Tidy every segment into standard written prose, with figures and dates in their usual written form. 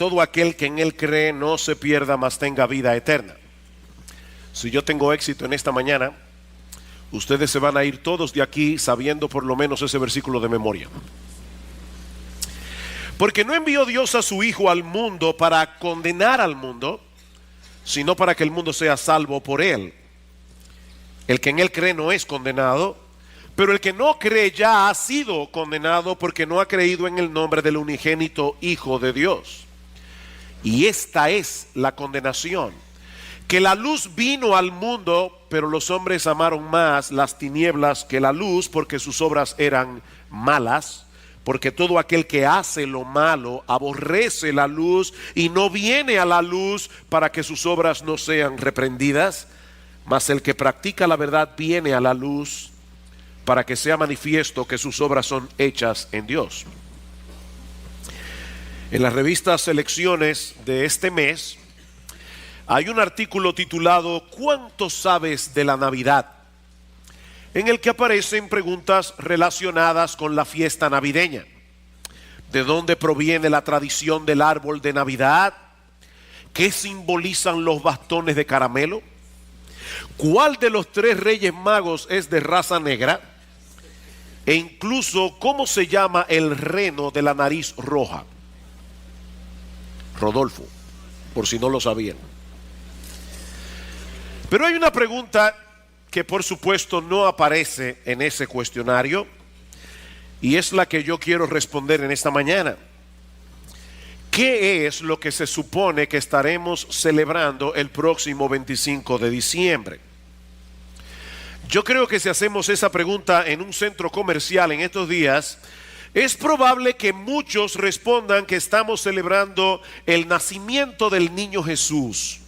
todo aquel que en Él cree no se pierda, mas tenga vida eterna. Si yo tengo éxito en esta mañana, ustedes se van a ir todos de aquí sabiendo por lo menos ese versículo de memoria. Porque no envió Dios a su Hijo al mundo para condenar al mundo, sino para que el mundo sea salvo por Él. El que en Él cree no es condenado, pero el que no cree ya ha sido condenado porque no ha creído en el nombre del unigénito Hijo de Dios. Y esta es la condenación, que la luz vino al mundo, pero los hombres amaron más las tinieblas que la luz, porque sus obras eran malas. Porque todo aquel que hace lo malo aborrece la luz y no viene a la luz para que sus obras no sean reprendidas. Mas el que practica la verdad viene a la luz para que sea manifiesto que sus obras son hechas en Dios. En las revistas Selecciones de este mes hay un artículo titulado ¿Cuánto sabes de la Navidad?, en el que aparecen preguntas relacionadas con la fiesta navideña. ¿De dónde proviene la tradición del árbol de Navidad? ¿Qué simbolizan los bastones de caramelo? ¿Cuál de los 3 Reyes Magos es de raza negra? E incluso, ¿cómo se llama el reno de la nariz roja? Rodolfo, por si no lo sabían. Pero hay una pregunta que por supuesto no aparece en ese cuestionario, y es la que yo quiero responder en esta mañana. ¿Qué es lo que se supone que estaremos celebrando el próximo 25 de diciembre? Yo creo que si hacemos esa pregunta en un centro comercial en estos días, es probable que muchos respondan que estamos celebrando el nacimiento del niño Jesús.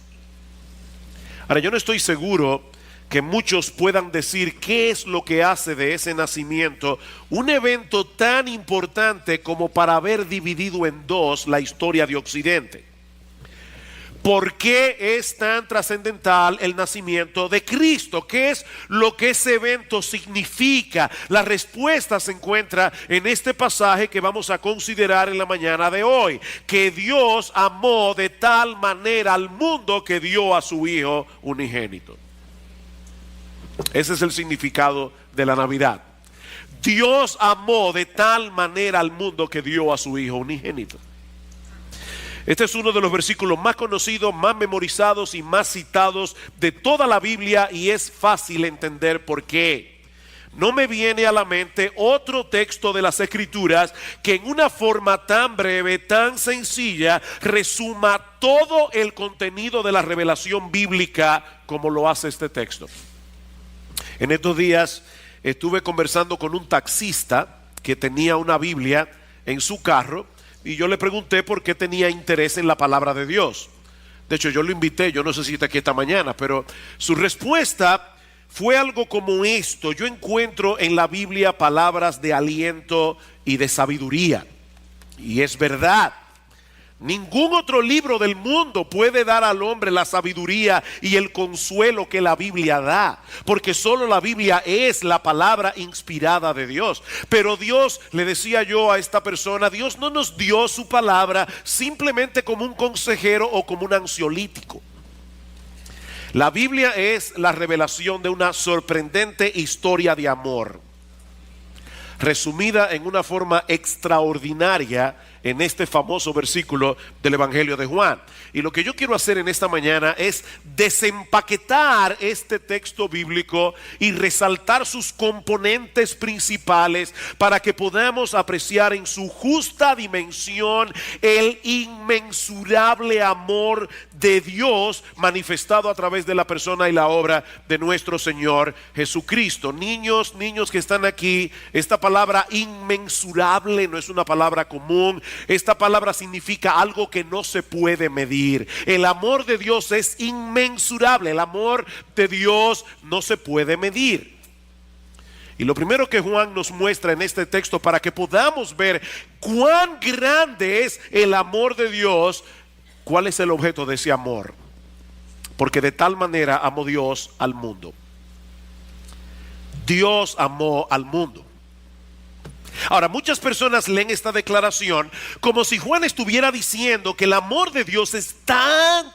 Ahora, yo no estoy seguro que muchos puedan decir qué es lo que hace de ese nacimiento un evento tan importante como para haber dividido en 2 la historia de Occidente. ¿Por qué es tan trascendental el nacimiento de Cristo? ¿Qué es lo que ese evento significa? La respuesta se encuentra en este pasaje que vamos a considerar en la mañana de hoy. Que Dios amó de tal manera al mundo que dio a su Hijo unigénito. Ese es el significado de la Navidad. Dios amó de tal manera al mundo que dio a su Hijo unigénito. Este es uno de los versículos más conocidos, más memorizados y más citados de toda la Biblia, y es fácil entender por qué. No me viene a la mente otro texto de las Escrituras que en una forma tan breve, tan sencilla, resuma todo el contenido de la revelación bíblica como lo hace este texto. En estos días estuve conversando con un taxista que tenía una Biblia en su carro, y yo le pregunté por qué tenía interés en la palabra de Dios. De hecho, yo lo invité, yo no sé si está aquí esta mañana, pero su respuesta fue algo como esto: yo encuentro en la Biblia palabras de aliento y de sabiduría. Y es verdad. Ningún otro libro del mundo puede dar al hombre la sabiduría y el consuelo que la Biblia da, porque solo la Biblia es la palabra inspirada de Dios. Pero Dios, le decía yo a esta persona, Dios no nos dio su palabra simplemente como un consejero o como un ansiolítico. La Biblia es la revelación de una sorprendente historia de amor, resumida en una forma extraordinaria en este famoso versículo del Evangelio de Juan. Y lo que yo quiero hacer en esta mañana es desempaquetar este texto bíblico y resaltar sus componentes principales para que podamos apreciar en su justa dimensión el inmensurable amor de Dios manifestado a través de la persona y la obra de nuestro Señor Jesucristo. Niños que están aquí, esta palabra inmensurable no es una palabra común. Esta palabra significa algo que no se puede medir. El amor de Dios es inmensurable. El amor de Dios no se puede medir. Y lo primero que Juan nos muestra en este texto, para que podamos ver cuán grande es el amor de Dios, ¿cuál es el objeto de ese amor? Porque de tal manera amó Dios al mundo. Dios amó al mundo. Ahora, muchas personas leen esta declaración como si Juan estuviera diciendo que el amor de Dios es tan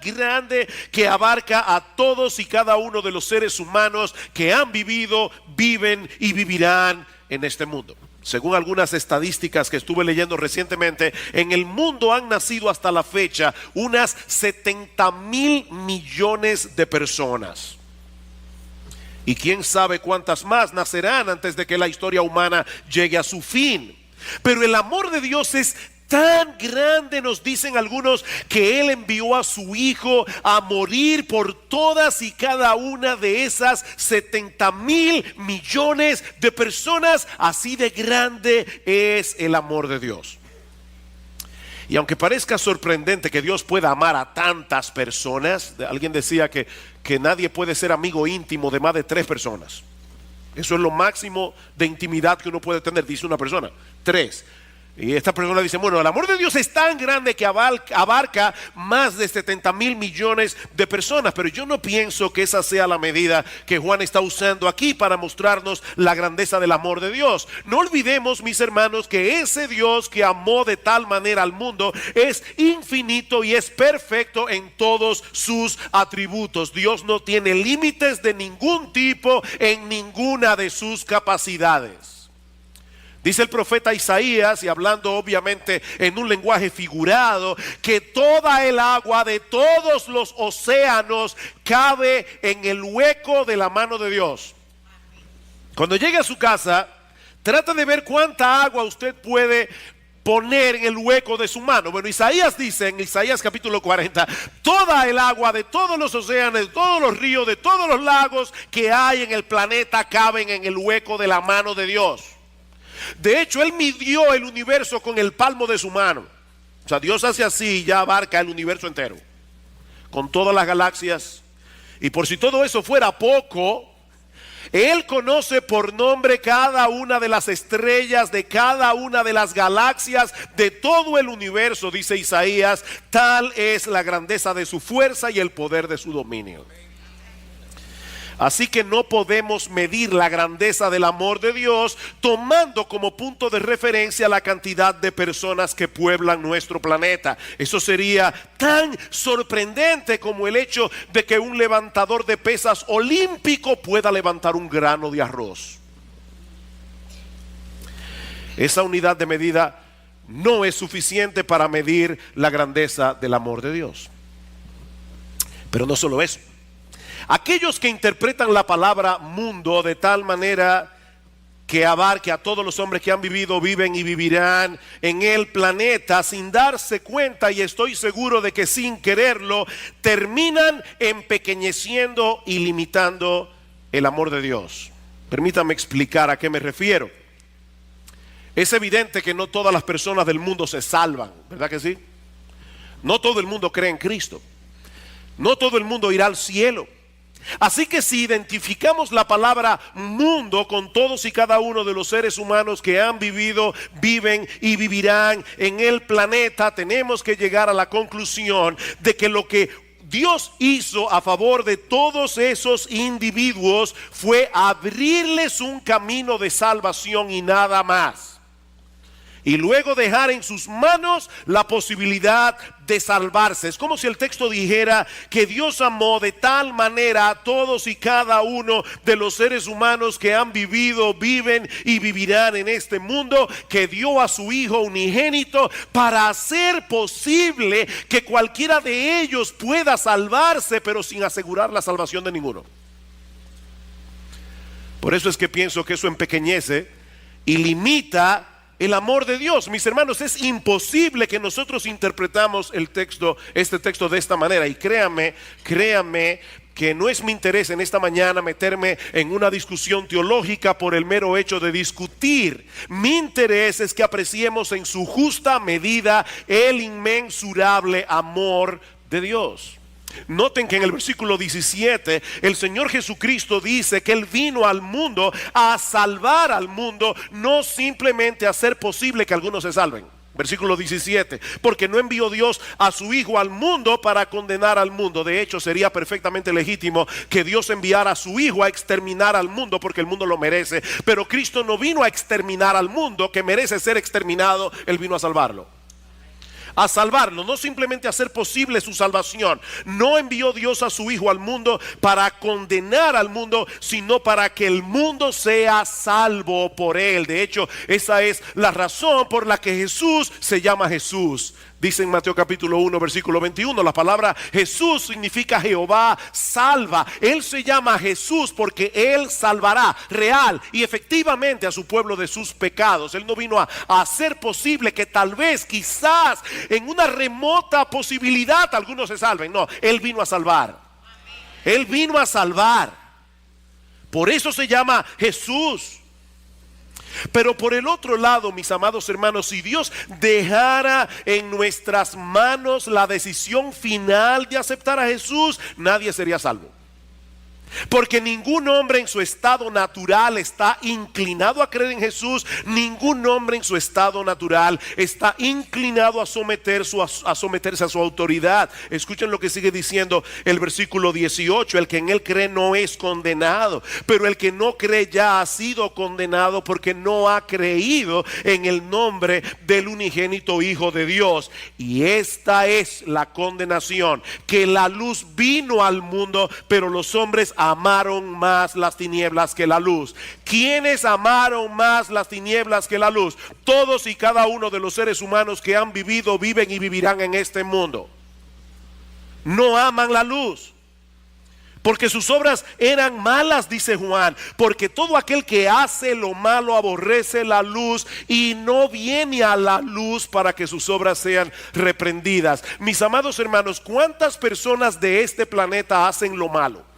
grande que abarca a todos y cada uno de los seres humanos que han vivido, viven y vivirán en este mundo. Según algunas estadísticas que estuve leyendo recientemente, en el mundo han nacido hasta la fecha unas 70,000 millones de personas. Y quién sabe cuántas más nacerán antes de que la historia humana llegue a su fin. Pero el amor de Dios es tan grande, nos dicen algunos, que Él envió a su Hijo a morir por todas y cada una de esas 70,000 millones de personas. Así de grande es el amor de Dios. Y aunque parezca sorprendente que Dios pueda amar a tantas personas, alguien decía que nadie puede ser amigo íntimo de más de 3 personas. Eso es lo máximo de intimidad que uno puede tener, dice una persona, 3. Y esta persona dice, bueno, el amor de Dios es tan grande que abarca más de 70,000 millones de personas. Pero yo no pienso que esa sea la medida que Juan está usando aquí para mostrarnos la grandeza del amor de Dios. No olvidemos, mis hermanos, que ese Dios que amó de tal manera al mundo es infinito y es perfecto en todos sus atributos. Dios no tiene límites de ningún tipo en ninguna de sus capacidades. Dice el profeta Isaías, y hablando obviamente en un lenguaje figurado, que toda el agua de todos los océanos cabe en el hueco de la mano de Dios. Cuando llegue a su casa, trata de ver cuánta agua usted puede poner en el hueco de su mano. Bueno, Isaías dice en Isaías capítulo 40, toda el agua de todos los océanos, de todos los ríos, de todos los lagos que hay en el planeta caben en el hueco de la mano de Dios. De hecho, Él midió el universo con el palmo de su mano. O sea, Dios hace así y ya abarca el universo entero, con todas las galaxias. Y por si todo eso fuera poco, Él conoce por nombre cada una de las estrellas de cada una de las galaxias de todo el universo, dice Isaías. Tal es la grandeza de su fuerza y el poder de su dominio. Así que no podemos medir la grandeza del amor de Dios tomando como punto de referencia la cantidad de personas que pueblan nuestro planeta. Eso sería tan sorprendente como el hecho de que un levantador de pesas olímpico pueda levantar un grano de arroz. Esa unidad de medida no es suficiente para medir la grandeza del amor de Dios. Pero no solo eso. Aquellos que interpretan la palabra mundo de tal manera que abarque a todos los hombres que han vivido, viven y vivirán en el planeta sin darse cuenta, y estoy seguro de que sin quererlo, terminan empequeñeciendo y limitando el amor de Dios. Permítame explicar a qué me refiero. Es evidente que no todas las personas del mundo se salvan, ¿verdad que sí? No todo el mundo cree en Cristo. No todo el mundo irá al cielo. Así que si identificamos la palabra mundo con todos y cada uno de los seres humanos que han vivido, viven y vivirán en el planeta, tenemos que llegar a la conclusión de que lo que Dios hizo a favor de todos esos individuos fue abrirles un camino de salvación y nada más. Y luego dejar en sus manos la posibilidad de salvarse. Es como si el texto dijera que Dios amó de tal manera a todos y cada uno de los seres humanos que han vivido, viven y vivirán en este mundo, que dio a su Hijo unigénito para hacer posible que cualquiera de ellos pueda salvarse, pero sin asegurar la salvación de ninguno. Por eso es que pienso que eso empequeñece y limita el amor de Dios. Mis hermanos, es imposible que nosotros interpretamos este texto de esta manera. Y créame que no es mi interés en esta mañana meterme en una discusión teológica por el mero hecho de discutir. Mi interés es que apreciemos en su justa medida el inmensurable amor de Dios. Noten que en el versículo 17 el Señor Jesucristo dice que Él vino al mundo a salvar al mundo, no simplemente a hacer posible que algunos se salven. Versículo 17, porque no envió Dios a su Hijo al mundo para condenar al mundo. De hecho, sería perfectamente legítimo que Dios enviara a su Hijo a exterminar al mundo, porque el mundo lo merece. Pero Cristo no vino a exterminar al mundo que merece ser exterminado. Él vino a salvarlo. A salvarlo, no simplemente a hacer posible su salvación. No envió Dios a su Hijo al mundo para condenar al mundo, sino para que el mundo sea salvo por él. De hecho, esa es la razón por la que Jesús se llama Jesús. Dice en Mateo capítulo 1 versículo 21, la palabra Jesús significa Jehová salva. Él se llama Jesús porque Él salvará real y efectivamente a su pueblo de sus pecados. Él no vino a hacer posible que tal vez, quizás, en una remota posibilidad algunos se salven. No, Él vino a salvar. Él vino a salvar. Por eso se llama Jesús. Pero por el otro lado, mis amados hermanos, si Dios dejara en nuestras manos la decisión final de aceptar a Jesús, nadie sería salvo. Porque ningún hombre en su estado natural está inclinado a creer en Jesús. Ningún hombre en su estado natural está inclinado a someterse a su autoridad. Escuchen lo que sigue diciendo el versículo 18. El que en él cree no es condenado, pero el que no cree ya ha sido condenado porque no ha creído en el nombre del unigénito Hijo de Dios. Y esta es la condenación, que la luz vino al mundo, pero los hombres amaron más las tinieblas que la luz. ¿Quiénes amaron más las tinieblas que la luz? Todos y cada uno de los seres humanos que han vivido, viven y vivirán en este mundo. No aman la luz, porque sus obras eran malas, dice Juan. Porque todo aquel que hace lo malo aborrece la luz y no viene a la luz para que sus obras sean reprendidas. Mis amados hermanos, ¿cuántas personas de este planeta hacen lo malo?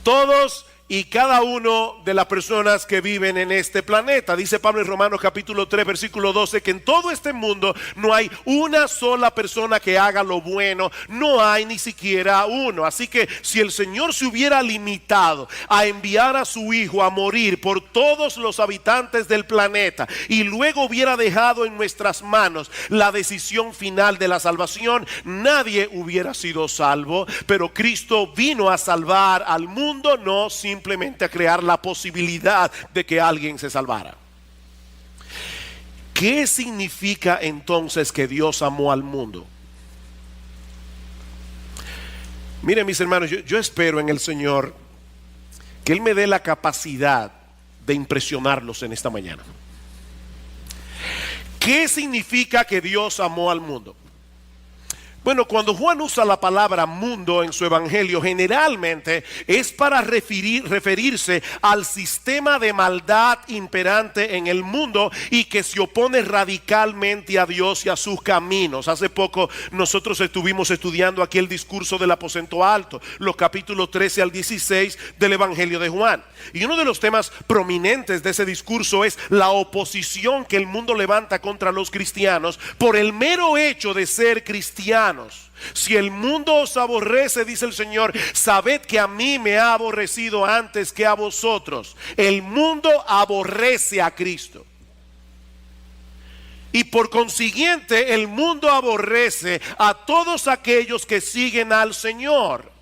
Todos y cada uno de las personas que viven en este planeta. Dice Pablo en Romanos capítulo 3 versículo 12 que en todo este mundo no hay una sola persona que haga lo bueno. No hay ni siquiera uno. Así que si el Señor se hubiera limitado a enviar a su Hijo a morir por todos los habitantes del planeta y luego hubiera dejado en nuestras manos la decisión final de la salvación, nadie hubiera sido salvo. Pero Cristo vino a salvar al mundo, no simplemente a crear la posibilidad de que alguien se salvara. ¿Qué significa entonces que Dios amó al mundo? Miren, mis hermanos, yo espero en el Señor que Él me dé la capacidad de impresionarlos en esta mañana. ¿Qué significa que Dios amó al mundo? Bueno, cuando Juan usa la palabra mundo en su evangelio, generalmente es para referirse al sistema de maldad imperante en el mundo y que se opone radicalmente a Dios y a sus caminos. Hace poco nosotros estuvimos estudiando aquí el discurso del aposento alto, los capítulos 13 al 16 del evangelio de Juan. Y uno de los temas prominentes de ese discurso es la oposición que el mundo levanta contra los cristianos por el mero hecho de ser cristianos. Si el mundo os aborrece, dice el Señor, sabed que a mí me ha aborrecido antes que a vosotros. El mundo aborrece a Cristo. Y por consiguiente el mundo aborrece a todos aquellos que siguen al Señor.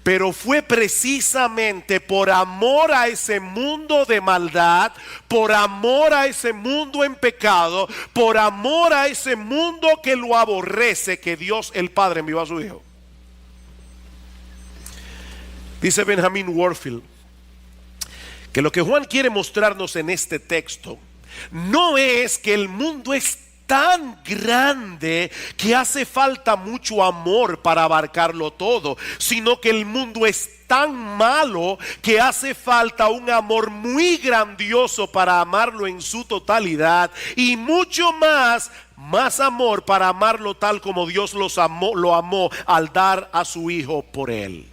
Pero fue precisamente por amor a ese mundo de maldad, por amor a ese mundo en pecado, por amor a ese mundo que lo aborrece, que Dios el Padre envió a su Hijo. Dice Benjamin Warfield que lo que Juan quiere mostrarnos en este texto no es que el mundo es tan grande que hace falta mucho amor para abarcarlo todo, sino que el mundo es tan malo que hace falta un amor muy grandioso para amarlo en su totalidad y mucho más amor para amarlo tal como Dios lo amó al dar a su Hijo por él.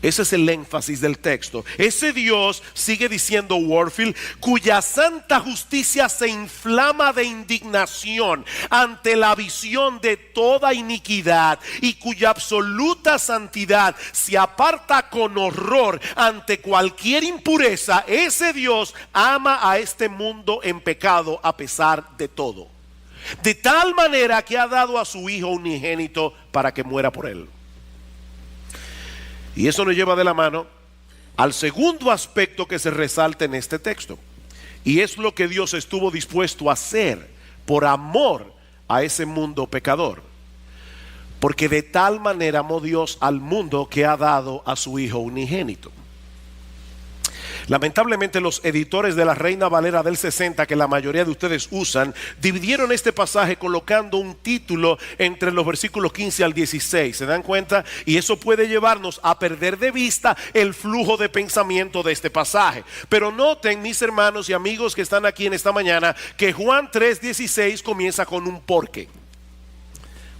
Ese es el énfasis del texto. Ese Dios, sigue diciendo Warfield, cuya santa justicia se inflama de indignación ante la visión de toda iniquidad y cuya absoluta santidad se aparta con horror ante cualquier impureza. Ese Dios ama a este mundo en pecado a pesar de todo. De tal manera que ha dado a su Hijo unigénito para que muera por él. Y eso nos lleva de la mano al segundo aspecto que se resalta en este texto. Y es lo que Dios estuvo dispuesto a hacer por amor a ese mundo pecador. Porque de tal manera amó Dios al mundo que ha dado a su Hijo unigénito. Lamentablemente los editores de la Reina Valera del 60, que la mayoría de ustedes usan, dividieron este pasaje colocando un título entre los versículos 15 al 16. ¿Se dan cuenta? Y eso puede llevarnos a perder de vista el flujo de pensamiento de este pasaje. Pero noten, mis hermanos y amigos que están aquí en esta mañana, que Juan 3:16 comienza con un porque.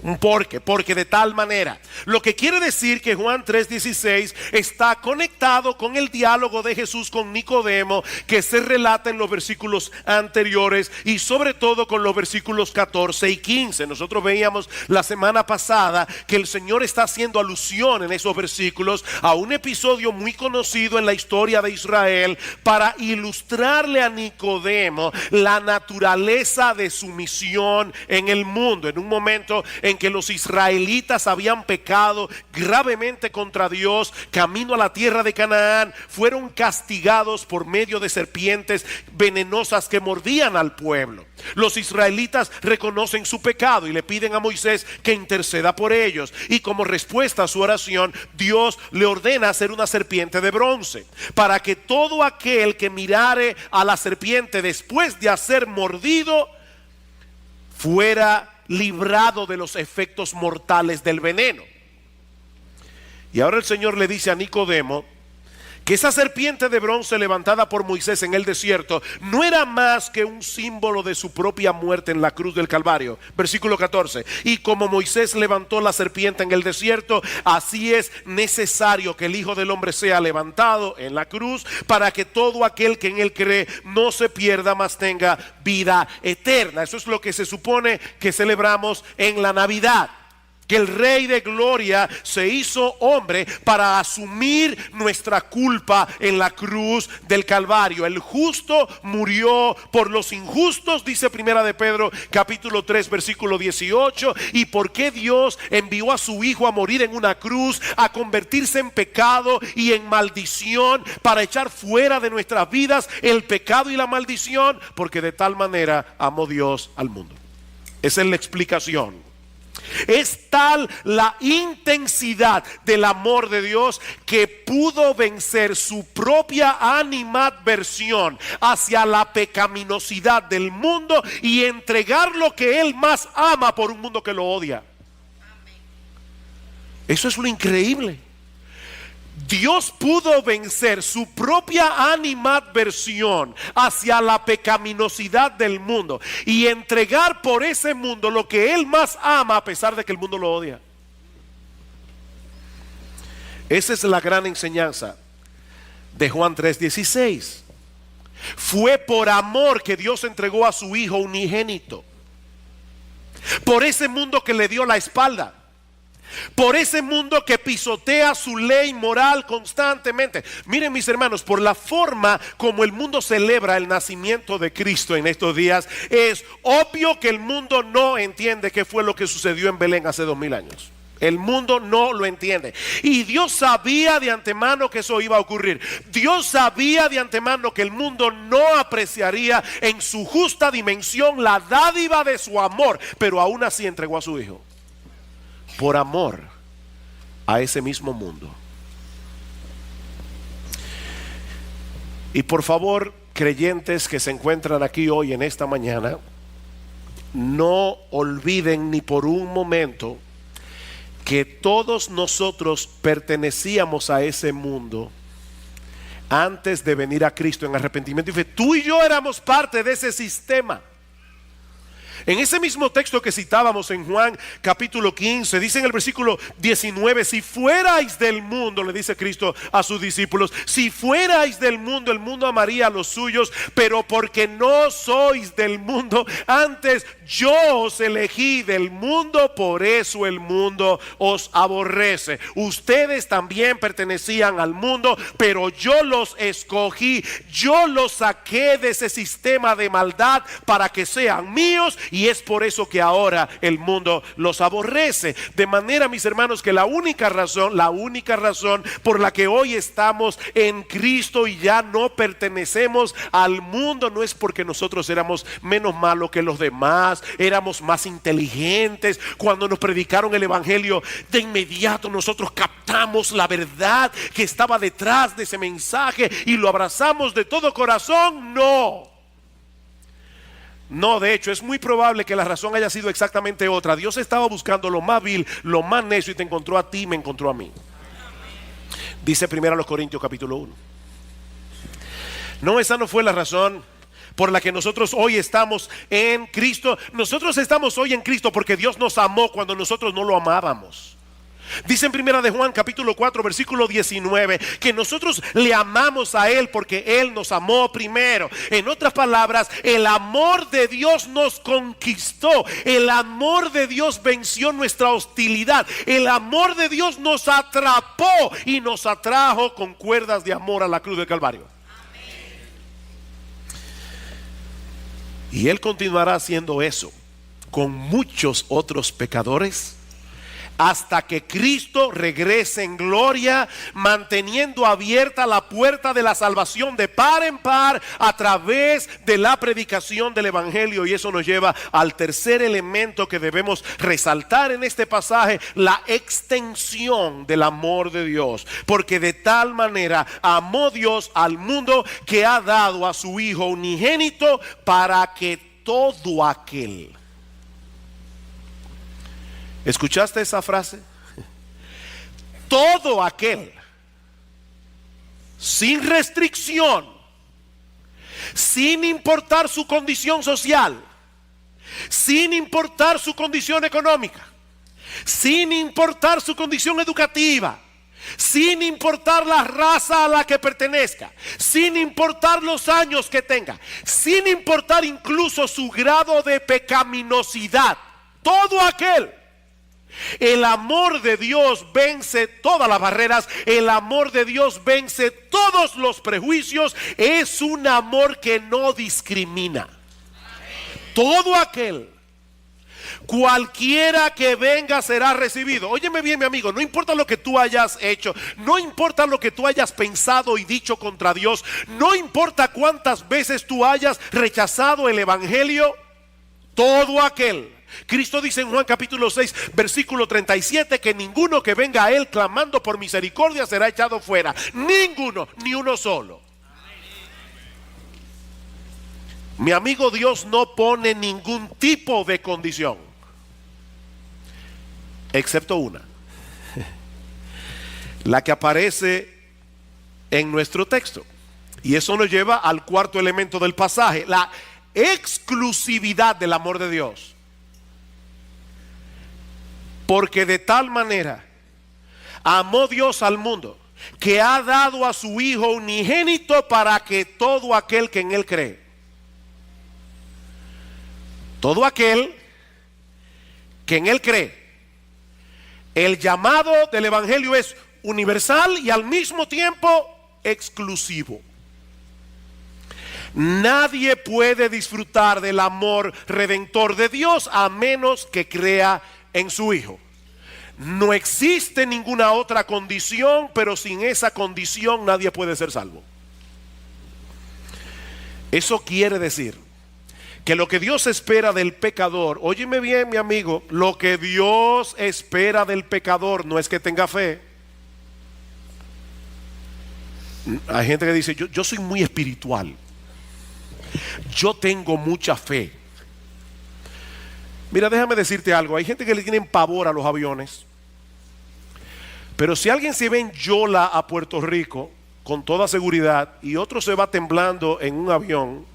Un porque de tal manera. Lo que quiere decir que Juan 3:16 está conectado con el diálogo de Jesús con Nicodemo que se relata en los versículos anteriores y sobre todo con los versículos 14 y 15. Nosotros veíamos la semana pasada que el Señor está haciendo alusión en esos versículos a un episodio muy conocido en la historia de Israel para ilustrarle a Nicodemo la naturaleza de su misión en el mundo. En un momento en que los israelitas habían pecado gravemente contra Dios, camino a la tierra de Canaán, fueron castigados por medio de serpientes venenosas que mordían al pueblo. Los israelitas reconocen su pecado y le piden a Moisés que interceda por ellos, y como respuesta a su oración, Dios le ordena hacer una serpiente de bronce, para que todo aquel que mirare a la serpiente después de hacer mordido fuera librado de los efectos mortales del veneno. Y ahora el Señor le dice a Nicodemo que esa serpiente de bronce levantada por Moisés en el desierto no era más que un símbolo de su propia muerte en la cruz del Calvario. Versículo 14. Y como Moisés levantó la serpiente en el desierto, así es necesario que el Hijo del Hombre sea levantado en la cruz, para que todo aquel que en él cree no se pierda, mas tenga vida eterna. Eso es lo que se supone que celebramos en la Navidad. Que el Rey de Gloria se hizo hombre para asumir nuestra culpa en la cruz del Calvario. El justo murió por los injustos, dice Primera de Pedro capítulo 3 versículo 18. ¿Y por qué Dios envió a su Hijo a morir en una cruz, a convertirse en pecado y en maldición, para echar fuera de nuestras vidas el pecado y la maldición? Porque de tal manera amó Dios al mundo. Esa es la explicación. Es tal la intensidad del amor de Dios que pudo vencer su propia animadversión hacia la pecaminosidad del mundo y entregar lo que Él más ama por un mundo que lo odia. Eso es lo increíble. Dios pudo vencer su propia animadversión hacia la pecaminosidad del mundo y entregar por ese mundo lo que Él más ama a pesar de que el mundo lo odia. Esa es la gran enseñanza de Juan 3:16. Fue por amor que Dios entregó a su Hijo unigénito. Por ese mundo que le dio la espalda. Por ese mundo que pisotea su ley moral constantemente. Miren, mis hermanos, por la forma como el mundo celebra el nacimiento de Cristo en estos días, es obvio que el mundo no entiende qué fue lo que sucedió en Belén hace 2000 años. El mundo no lo entiende. Y Dios sabía de antemano que eso iba a ocurrir. Dios sabía de antemano que el mundo no apreciaría en su justa dimensión la dádiva de su amor, pero aún así entregó a su Hijo. Por amor a ese mismo mundo. Y por favor, creyentes que se encuentran aquí hoy en esta mañana, no olviden ni por un momento que todos nosotros pertenecíamos a ese mundo antes de venir a Cristo en arrepentimiento y fe. Tú y yo éramos parte de ese sistema. En ese mismo texto que citábamos en Juan capítulo 15, dice en el versículo 19, si fuerais del mundo, le dice Cristo a sus discípulos, si fuerais del mundo, el mundo amaría a los suyos, pero porque no sois del mundo, antes yo os elegí del mundo, por eso el mundo os aborrece. Ustedes también pertenecían al mundo, pero yo los escogí, yo los saqué de ese sistema de maldad para que sean míos, y es por eso que ahora el mundo los aborrece. De manera, mis hermanos, que la única razón por la que hoy estamos en Cristo y ya no pertenecemos al mundo no es porque nosotros éramos menos malos que los demás, éramos más inteligentes. Cuando nos predicaron el evangelio, de inmediato nosotros captamos la verdad que estaba detrás de ese mensaje y lo abrazamos de todo corazón. No, de hecho es muy probable que la razón haya sido exactamente otra. Dios estaba buscando lo más vil, lo más necio, y te encontró a ti y me encontró a mí. Dice 1 Corintios capítulo 1. No, esa no fue la razón por la que nosotros hoy estamos en Cristo. Nosotros estamos hoy en Cristo porque Dios nos amó cuando nosotros no lo amábamos. Dice en 1 de Juan capítulo 4 versículo 19 que nosotros le amamos a Él porque Él nos amó primero. En otras palabras, el amor de Dios nos conquistó. El amor de Dios venció nuestra hostilidad. El amor de Dios nos atrapó y nos atrajo con cuerdas de amor a la cruz del Calvario. Y Él continuará haciendo eso con muchos otros pecadores hasta que Cristo regrese en gloria, manteniendo abierta la puerta de la salvación de par en par a través de la predicación del evangelio. Y eso nos lleva al tercer elemento que debemos resaltar en este pasaje: la extensión del amor de Dios. Porque de tal manera amó Dios al mundo que ha dado a su Hijo unigénito para que todo aquel... ¿Escuchaste esa frase? Todo aquel, sin restricción, sin importar su condición social, sin importar su condición económica, sin importar su condición educativa, sin importar la raza a la que pertenezca, sin importar los años que tenga, sin importar incluso su grado de pecaminosidad, todo aquel. El amor de Dios vence todas las barreras. El amor de Dios vence todos los prejuicios. Es un amor que no discrimina. Todo aquel, cualquiera que venga será recibido. Óyeme bien, mi amigo, no importa lo que tú hayas hecho, no importa lo que tú hayas pensado y dicho contra Dios, no importa cuántas veces tú hayas rechazado el evangelio, todo aquel. Cristo dice en Juan capítulo 6 versículo 37 que ninguno que venga a Él clamando por misericordia será echado fuera. Ninguno, ni uno solo. Mi amigo, Dios no pone ningún tipo de condición, excepto una, la que aparece en nuestro texto. Y eso nos lleva al cuarto elemento del pasaje: la exclusividad del amor de Dios. Porque de tal manera amó Dios al mundo que ha dado a su Hijo unigénito para que todo aquel que en Él cree, todo aquel que en Él cree. El llamado del evangelio es universal y al mismo tiempo exclusivo. Nadie puede disfrutar del amor redentor de Dios a menos que crea en su Hijo. No existe ninguna otra condición, pero sin esa condición nadie puede ser salvo. Eso quiere decir que lo que Dios espera del pecador, óyeme bien, mi amigo, lo que Dios espera del pecador no es que tenga fe. Hay gente que dice, yo soy muy espiritual, yo tengo mucha fe. Mira, déjame decirte algo. Hay gente que le tienen pavor a los aviones, pero si alguien se ve en Yola a Puerto Rico con toda seguridad y otro se va temblando en un avión,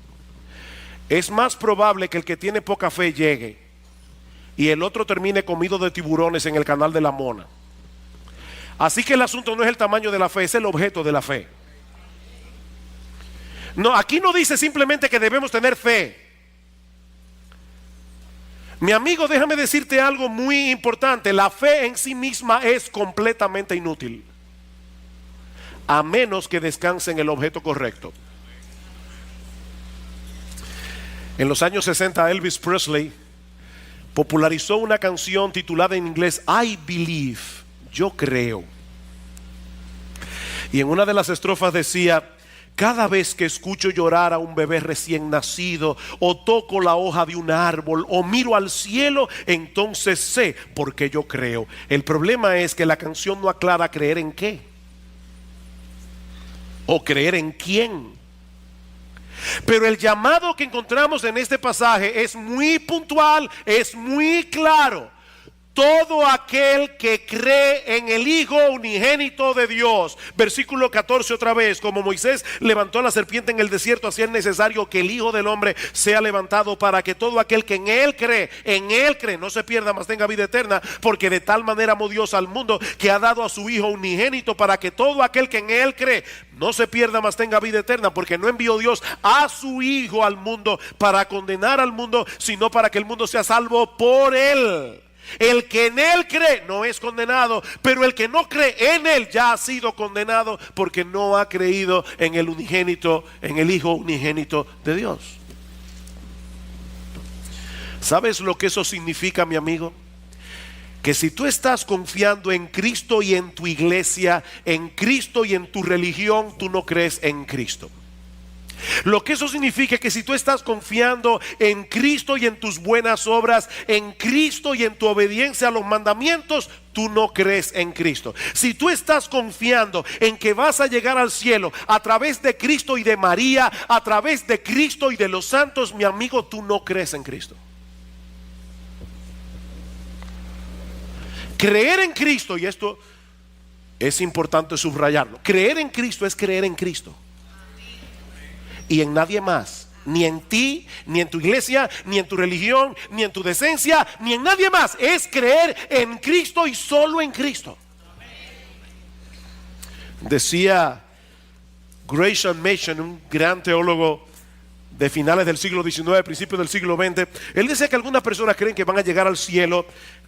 es más probable que el que tiene poca fe llegue y el otro termine comido de tiburones en el canal de la Mona. Así que el asunto no es el tamaño de la fe, es el objeto de la fe. No, aquí no dice simplemente que debemos tener fe. Mi amigo, déjame decirte algo muy importante. La fe en sí misma es completamente inútil, a menos que descanse en el objeto correcto. En los años 60, Elvis Presley popularizó una canción titulada en inglés I Believe, yo creo. Y en una de las estrofas decía: cada vez que escucho llorar a un bebé recién nacido, o toco la hoja de un árbol, o miro al cielo, entonces sé porque yo creo. El problema es que la canción no aclara creer en qué o creer en quién. Pero el llamado que encontramos en este pasaje es muy puntual, es muy claro. Todo aquel que cree en el Hijo unigénito de Dios. Versículo 14 otra vez: como Moisés levantó la serpiente en el desierto, así es necesario que el Hijo del Hombre sea levantado, para que todo aquel que en Él cree, no se pierda, mas tenga vida eterna. Porque de tal manera amó Dios al mundo, que ha dado a su Hijo unigénito, para que todo aquel que en Él cree no se pierda, mas tenga vida eterna. Porque no envió Dios a su Hijo al mundo para condenar al mundo, sino para que el mundo sea salvo por Él. El que en Él cree no es condenado, pero el que no cree en Él ya ha sido condenado, porque no ha creído en el unigénito, en el Hijo unigénito de Dios. ¿Sabes lo que eso significa, mi amigo? Que si tú estás confiando en Cristo y en tu iglesia, en Cristo y en tu religión, tú no crees en Cristo. Lo que eso significa es que si tú estás confiando en Cristo y en tus buenas obras, en Cristo y en tu obediencia a los mandamientos, tú no crees en Cristo. Si tú estás confiando en que vas a llegar al cielo a través de Cristo y de María, a través de Cristo y de los santos, mi amigo, tú no crees en Cristo. Creer en Cristo, y esto es importante subrayarlo, creer en Cristo es creer en Cristo y en nadie más. Ni en ti, ni en tu iglesia, ni en tu religión, ni en tu decencia, ni en nadie más. Es creer en Cristo y solo en Cristo. Decía Gresham Machen, un gran teólogo de finales del siglo XIX, principios del siglo XX. Él decía que algunas personas creen que van a llegar al cielo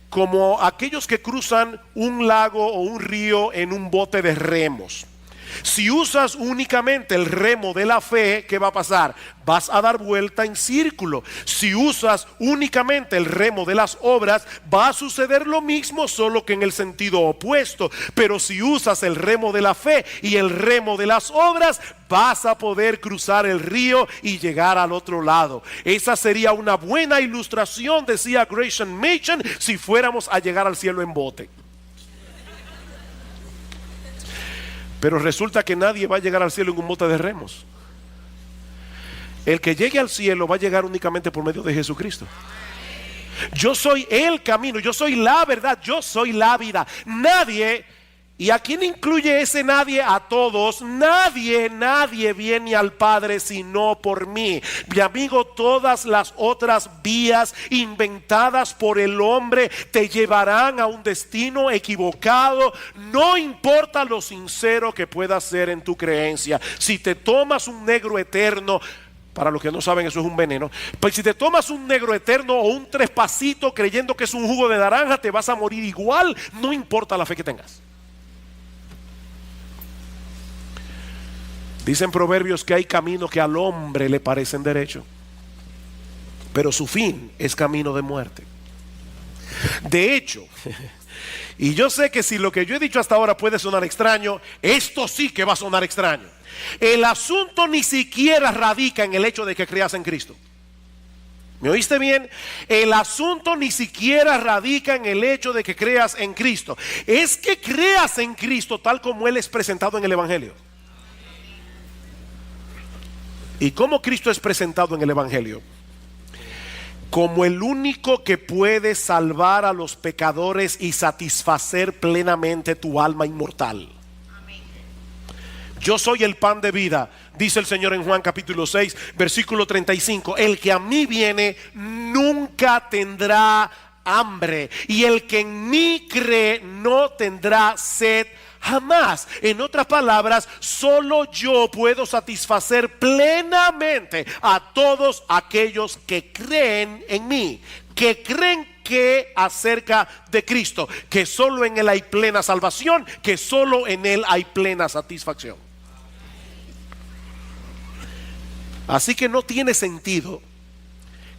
como aquellos que cruzan un lago o un río en un bote de remos. Si usas únicamente el remo de la fe, ¿qué va a pasar? Vas a dar vuelta en círculo. Si usas únicamente el remo de las obras, va a suceder lo mismo, solo que en el sentido opuesto. Pero si usas el remo de la fe y el remo de las obras, vas a poder cruzar el río y llegar al otro lado. Esa sería una buena ilustración, decía Gresham Machen, si fuéramos a llegar al cielo en bote. Pero resulta que nadie va a llegar al cielo en un bote de remos. El que llegue al cielo va a llegar únicamente por medio de Jesucristo. Yo soy el camino, yo soy la verdad, yo soy la vida. Nadie, ¿y a quién incluye ese nadie? A todos. Nadie viene al Padre sino por mí. Mi amigo, todas las otras vías inventadas por el hombre te llevarán a un destino equivocado. No importa lo sincero que puedas ser en tu creencia. Si te tomas un negro eterno, para los que no saben, eso es un veneno. Pues si te tomas un negro eterno o un trespasito creyendo que es un jugo de naranja, te vas a morir igual, no importa la fe que tengas. Dicen Proverbios que hay caminos que al hombre le parecen derechos, pero su fin es camino de muerte. De hecho, y yo sé que si lo que yo he dicho hasta ahora puede sonar extraño, esto sí que va a sonar extraño. El asunto ni siquiera radica en el hecho de que creas en Cristo. ¿Me oíste bien? El asunto ni siquiera radica en el hecho de que creas en Cristo. Es que creas en Cristo tal como Él es presentado en el Evangelio. ¿Y cómo Cristo es presentado en el Evangelio? Como el único que puede salvar a los pecadores y satisfacer plenamente tu alma inmortal. Yo soy el pan de vida, dice el Señor en Juan capítulo 6, versículo 35. El que a mí viene nunca tendrá hambre, y el que en mí cree no tendrá sed jamás. En otras palabras, solo yo puedo satisfacer plenamente a todos aquellos que creen en mí, que creen que acerca de Cristo, que solo en Él hay plena salvación, que solo en Él hay plena satisfacción. Así que no tiene sentido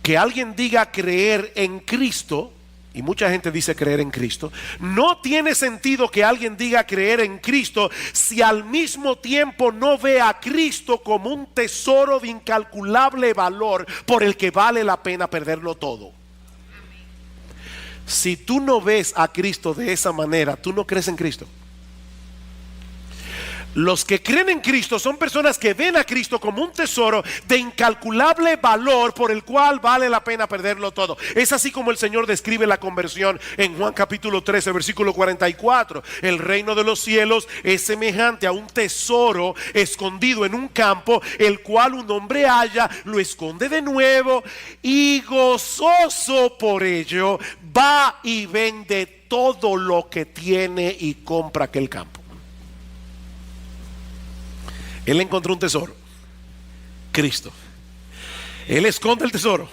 que alguien diga creer en Cristo, y mucha gente dice creer en Cristo. No tiene sentido que alguien diga creer en Cristo si al mismo tiempo no ve a Cristo como un tesoro de incalculable valor por el que vale la pena perderlo todo. Si tú no ves a Cristo de esa manera, tú no crees en Cristo. Los que creen en Cristo son personas que ven a Cristo como un tesoro de incalculable valor por el cual vale la pena perderlo todo. Es así como el Señor describe la conversión en Juan capítulo 13, versículo 44. El reino de los cielos es semejante a un tesoro escondido en un campo, el cual un hombre halla, lo esconde de nuevo y gozoso por ello va y vende todo lo que tiene y compra aquel campo. Él encontró un tesoro, Cristo. Él esconde el tesoro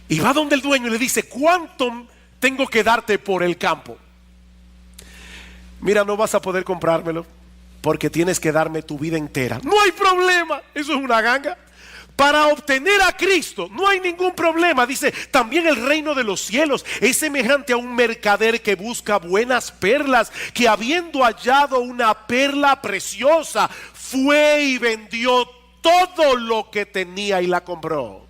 y va donde el dueño y le dice: ¿cuánto tengo que darte por el campo? Mira, no vas a poder comprármelo porque tienes que darme tu vida entera. No hay problema, eso es una ganga. Para obtener a Cristo no hay ningún problema. Dice, también el reino de los cielos es semejante a un mercader que busca buenas perlas, que habiendo hallado una perla preciosa, fue y vendió todo lo que tenía y la compró.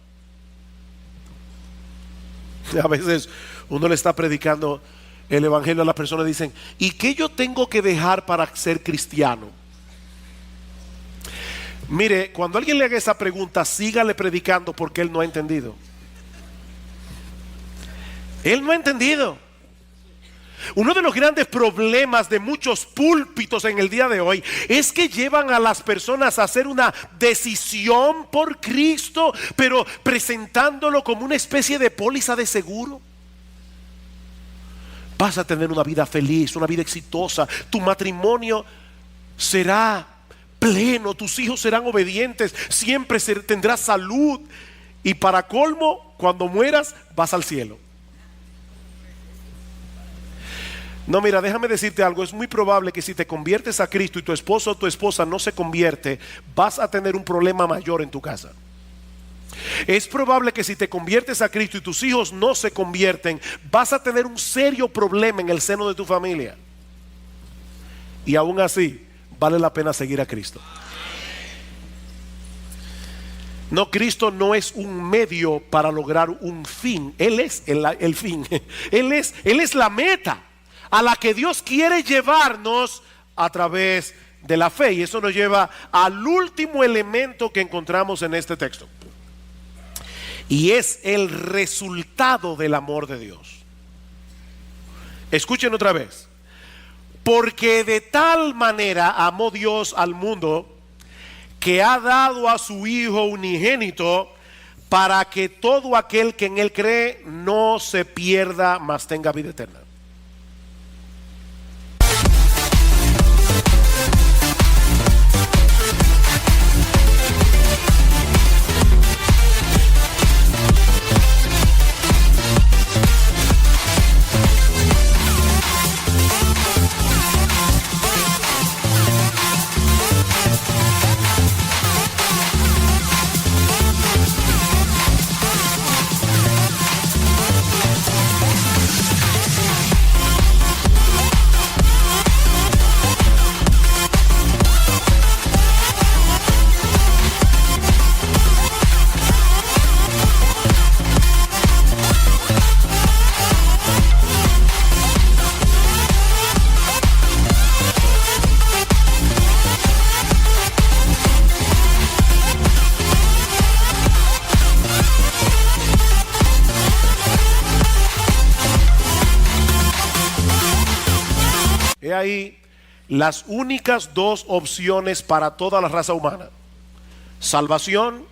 A veces uno le está predicando el evangelio a las personas y dicen: ¿y qué yo tengo que dejar para ser cristiano? Mire, cuando alguien le haga esa pregunta, sígale predicando, porque él no ha entendido. Él no ha entendido. Uno de los grandes problemas de muchos púlpitos en el día de hoy es que llevan a las personas a hacer una decisión por Cristo, pero presentándolo como una especie de póliza de seguro. Vas a tener una vida feliz, una vida exitosa, tu matrimonio será pleno, tus hijos serán obedientes, siempre tendrás salud, y para colmo, cuando mueras vas al cielo. No, mira, déjame decirte algo. Es muy probable que si te conviertes a Cristo y tu esposo o tu esposa no se convierte, vas a tener un problema mayor en tu casa. Es probable que si te conviertes a Cristo y tus hijos no se convierten, vas a tener un serio problema en el seno de tu familia. Y aún así vale la pena seguir a Cristo. No, Cristo no es un medio para lograr un fin. Él es el fin. Él es la meta a la que Dios quiere llevarnos a través de la fe. Y eso nos lleva al último elemento que encontramos en este texto, y es el resultado del amor de Dios. Escuchen otra vez. Porque de tal manera amó Dios al mundo, que ha dado a su Hijo unigénito, para que todo aquel que en Él cree no se pierda, mas tenga vida eterna. He ahí las únicas dos opciones para toda la raza humana: salvación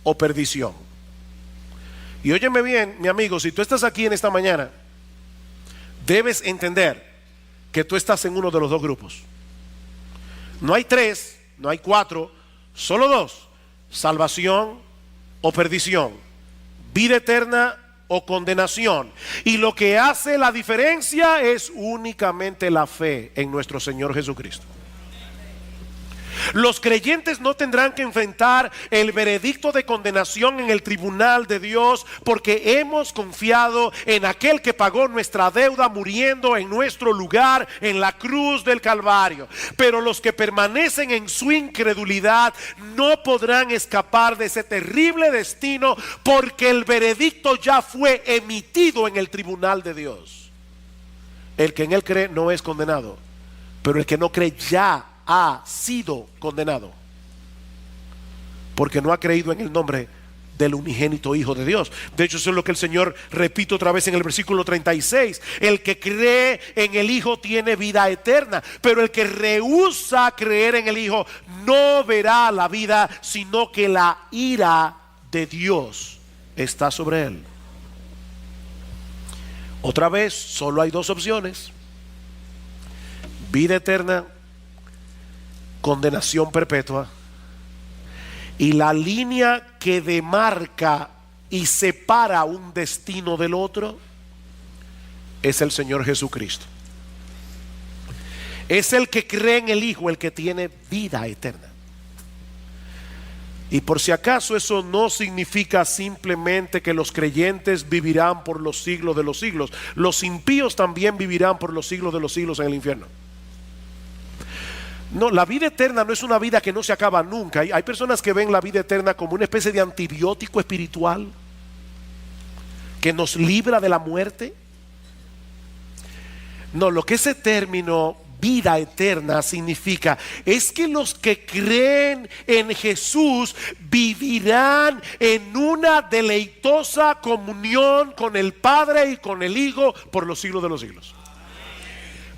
o perdición. Y óyeme bien, mi amigo, si tú estás aquí en esta mañana, debes entender que tú estás en uno de los dos grupos. No hay tres, no hay cuatro, solo dos: salvación o perdición, vida eterna o condenación. Y lo que hace la diferencia es únicamente la fe en nuestro Señor Jesucristo. Los creyentes no tendrán que enfrentar el veredicto de condenación en el tribunal de Dios, porque hemos confiado en aquel que pagó nuestra deuda muriendo en nuestro lugar en la cruz del Calvario. Pero los que permanecen en su incredulidad no podrán escapar de ese terrible destino, porque el veredicto ya fue emitido en el tribunal de Dios. El que en él cree no es condenado, pero el que no cree ya ha sido condenado, porque no ha creído en el nombre del unigénito Hijo de Dios. De hecho, eso es lo que el Señor repite otra vez en el versículo 36: el que cree en el Hijo tiene vida eterna, pero el que rehúsa creer en el Hijo no verá la vida, sino que la ira de Dios está sobre él. Otra vez, solo hay dos opciones: vida eterna, condenación perpetua. Y la línea que demarca y separa un destino del otro es el Señor Jesucristo. Es el que cree en el Hijo el que tiene vida eterna. Y por si acaso, eso no significa simplemente que los creyentes vivirán por los siglos de los siglos. Los impíos también vivirán por los siglos de los siglos en el infierno. No, la vida eterna no es una vida que no se acaba nunca. Hay personas que ven la vida eterna como una especie de antibiótico espiritual que nos libra de la muerte. No, lo que ese término vida eterna significa es que los que creen en Jesús vivirán en una deleitosa comunión con el Padre y con el Hijo por los siglos de los siglos.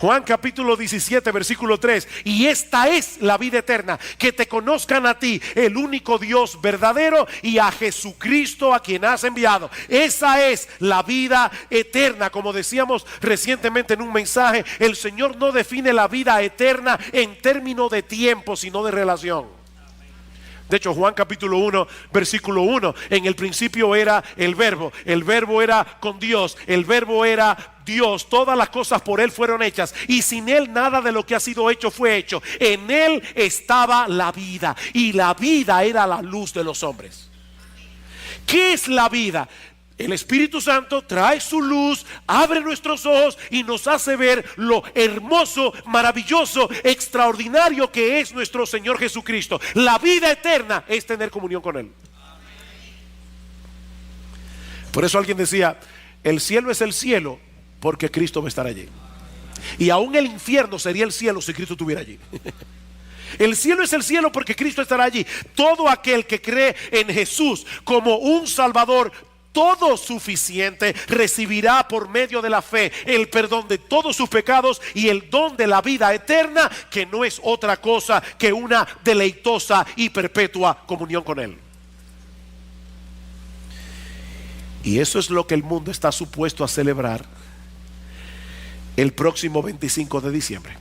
Juan capítulo 17 versículo 3: y esta es la vida eterna, que te conozcan a ti, el único Dios verdadero, y a Jesucristo a quien has enviado. Esa es la vida eterna. Como decíamos recientemente en un mensaje, el Señor no define la vida eterna en términos de tiempo, sino de relación. De hecho, Juan capítulo 1 versículo 1: en el principio era el verbo era con Dios, el verbo era Dios, todas las cosas por él fueron hechas, y sin él nada de lo que ha sido hecho fue hecho. En él estaba la vida, y la vida era la luz de los hombres. ¿Qué es la vida? El Espíritu Santo trae su luz, abre nuestros ojos y nos hace ver lo hermoso, maravilloso, extraordinario que es nuestro Señor Jesucristo. La vida eterna es tener comunión con Él. Por eso alguien decía: el cielo es el cielo porque Cristo va a estar allí. Y aún el infierno sería el cielo si Cristo estuviera allí. El cielo es el cielo porque Cristo estará allí. Todo aquel que cree en Jesús como un Salvador todo suficiente recibirá por medio de la fe el perdón de todos sus pecados y el don de la vida eterna, que no es otra cosa que una deleitosa y perpetua comunión con Él. Y eso es lo que el mundo está supuesto a celebrar el próximo 25 de diciembre.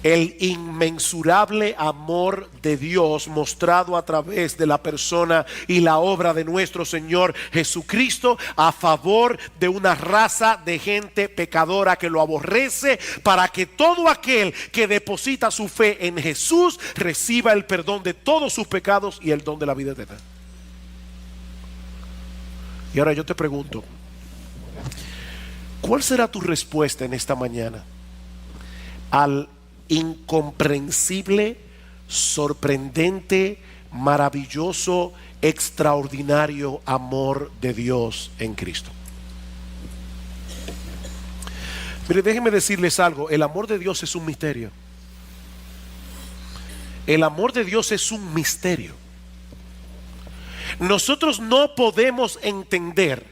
El inmensurable amor de Dios mostrado a través de la persona y la obra de nuestro Señor Jesucristo a favor de una raza de gente pecadora que lo aborrece, para que todo aquel que deposita su fe en Jesús reciba el perdón de todos sus pecados y el don de la vida eterna. Y ahora yo te pregunto, ¿cuál será tu respuesta en esta mañana al incomprensible, sorprendente, maravilloso, extraordinario amor de Dios en Cristo? Mire, déjenme decirles algo: el amor de Dios es un misterio. El amor de Dios es un misterio. Nosotros no podemos entender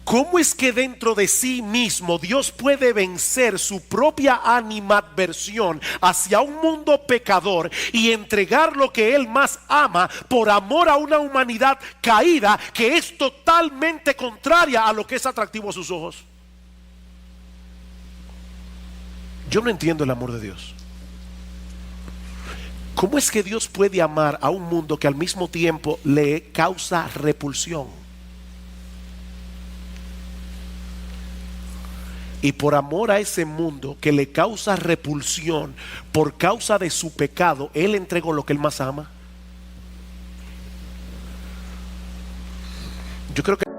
¿Cómo es que dentro de sí mismo Dios puede vencer su propia animadversión hacia un mundo pecador y entregar lo que Él más ama por amor a una humanidad caída que es totalmente contraria a lo que es atractivo a sus ojos? Yo no entiendo el amor de Dios. ¿Cómo es que Dios puede amar a un mundo que al mismo tiempo le causa repulsión? Y por amor a ese mundo que le causa repulsión por causa de su pecado, Él entregó lo que Él más ama. Yo creo que